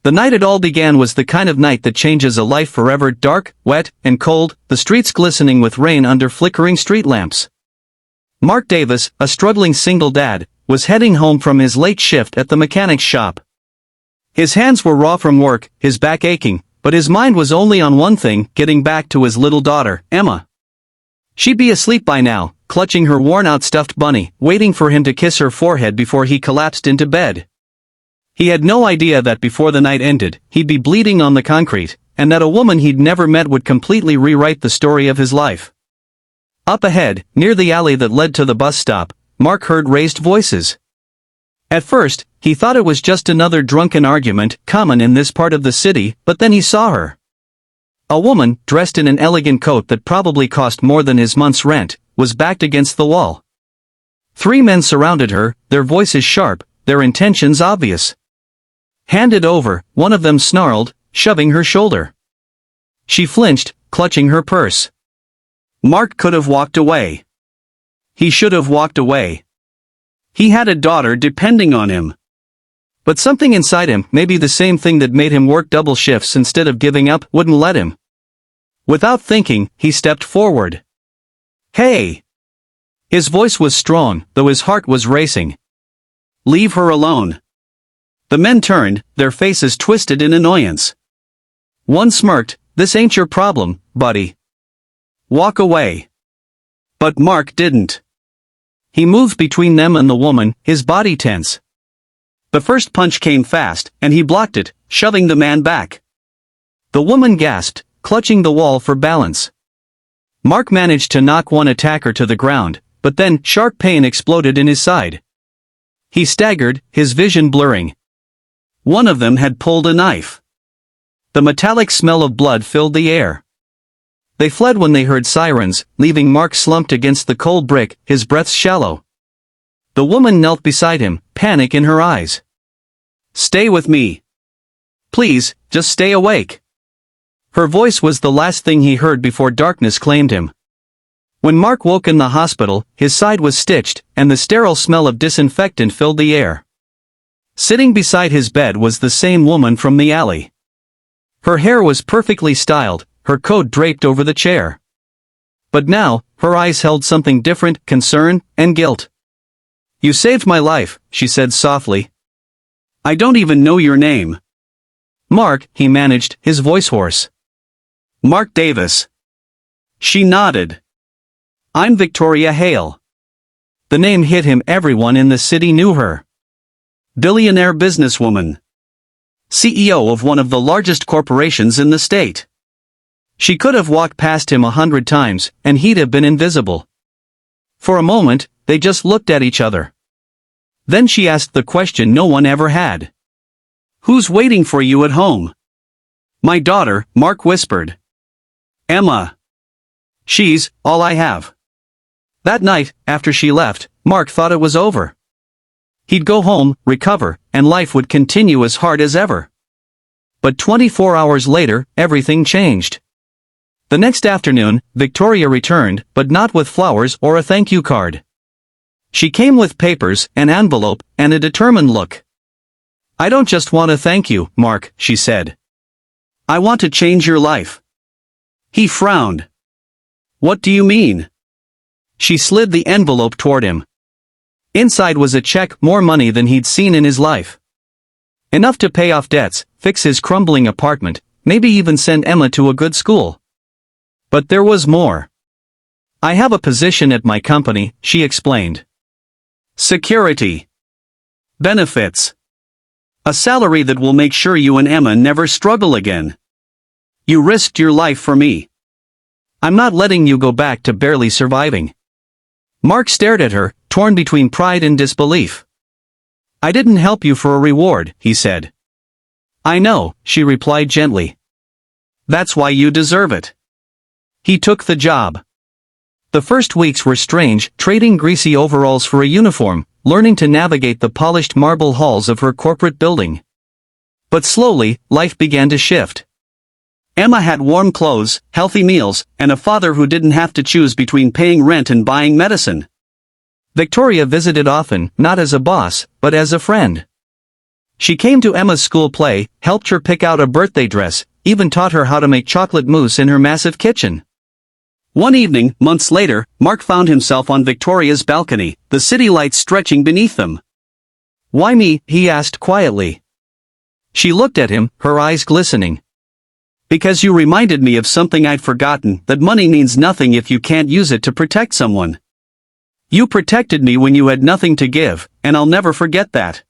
The night it all began was the kind of night that changes a life forever. Dark, wet, and cold, the streets glistening with rain under flickering street lamps. Mark Davis, a struggling single dad, was heading home from his late shift at the mechanic's shop. His hands were raw from work, his back aching, but his mind was only on one thing: getting back to his little daughter, Emma. She'd be asleep by now, clutching her worn-out stuffed bunny, waiting for him to kiss her forehead before he collapsed into bed. He had no idea that before the night ended, he'd be bleeding on the concrete, and that a woman he'd never met would completely rewrite the story of his life. Up ahead, near the alley that led to the bus stop, Mark heard raised voices. At first, he thought it was just another drunken argument, common in this part of the city, but then he saw her. A woman, dressed in an elegant coat that probably cost more than his month's rent, was backed against the wall. 3 men surrounded her, their voices sharp, their intentions obvious. "Hand it over," one of them snarled, shoving her shoulder. She flinched, clutching her purse. Mark could have walked away. He should have walked away. He had a daughter depending on him. But something inside him, maybe the same thing that made him work double shifts instead of giving up, wouldn't let him. Without thinking, he stepped forward. "Hey!" His voice was strong, though his heart was racing. "Leave her alone." The men turned, their faces twisted in annoyance. One smirked, "This ain't your problem, buddy. Walk away." But Mark didn't. He moved between them and the woman, his body tense. The first punch came fast, and he blocked it, shoving the man back. The woman gasped, clutching the wall for balance. Mark managed to knock one attacker to the ground, but then sharp pain exploded in his side. He staggered, his vision blurring. One of them had pulled a knife. The metallic smell of blood filled the air. They fled when they heard sirens, leaving Mark slumped against the cold brick, his breath shallow. The woman knelt beside him, panic in her eyes. "Stay with me. Please, just stay awake." Her voice was the last thing he heard before darkness claimed him. When Mark woke in the hospital, his side was stitched, and the sterile smell of disinfectant filled the air. Sitting beside his bed was the same woman from the alley. Her hair was perfectly styled, her coat draped over the chair. But now, her eyes held something different: concern and guilt. "You saved my life," she said softly. "I don't even know your name." "Mark," he managed, his voice hoarse. "Mark Davis." She nodded. "I'm Victoria Hale." The name hit him. Everyone in the city knew her. Billionaire businesswoman. CEO of one of the largest corporations in the state. She could have walked past him 100 times, and he'd have been invisible. For a moment, they just looked at each other. Then she asked the question no one ever had. "Who's waiting for you at home?" "My daughter," Mark whispered. "Emma. She's all I have." That night, after she left, Mark thought it was over. He'd go home, recover, and life would continue as hard as ever. But 24 hours later, everything changed. The next afternoon, Victoria returned, but not with flowers or a thank you card. She came with papers, an envelope, and a determined look. "I don't just want to thank you, Mark," she said. "I want to change your life." He frowned. "What do you mean?" She slid the envelope toward him. Inside was a check, more money than he'd seen in his life. Enough to pay off debts, fix his crumbling apartment, maybe even send Emma to a good school. But there was more. "I have a position at my company," she explained. "Security. Benefits. A salary that will make sure you and Emma never struggle again. You risked your life for me. I'm not letting you go back to barely surviving." Mark stared at her, torn between pride and disbelief. "I didn't help you for a reward," he said. "I know," she replied gently. "That's why you deserve it." He took the job. The first weeks were strange, trading greasy overalls for a uniform, learning to navigate the polished marble halls of her corporate building. But slowly, life began to shift. Emma had warm clothes, healthy meals, and a father who didn't have to choose between paying rent and buying medicine. Victoria visited often, not as a boss, but as a friend. She came to Emma's school play, helped her pick out a birthday dress, even taught her how to make chocolate mousse in her massive kitchen. One evening, months later, Mark found himself on Victoria's balcony, the city lights stretching beneath them. "Why me?" he asked quietly. She looked at him, her eyes glistening. "Because you reminded me of something I'd forgotten, that money means nothing if you can't use it to protect someone. You protected me when you had nothing to give, and I'll never forget that."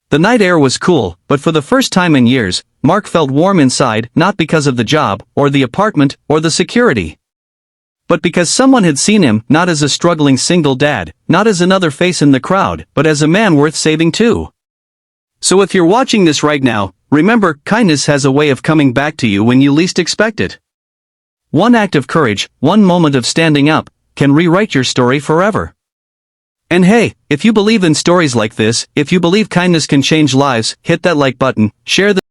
The night air was cool, but for the first time in years, Mark felt warm inside, not because of the job, or the apartment, or the security, but because someone had seen him, not as a struggling single dad, not as another face in the crowd, but as a man worth saving too. So if you're watching this right now, remember, kindness has a way of coming back to you when you least expect it. One act of courage, one moment of standing up, can rewrite your story forever. And hey, if you believe in stories like this, if you believe kindness can change lives, hit that like button, share the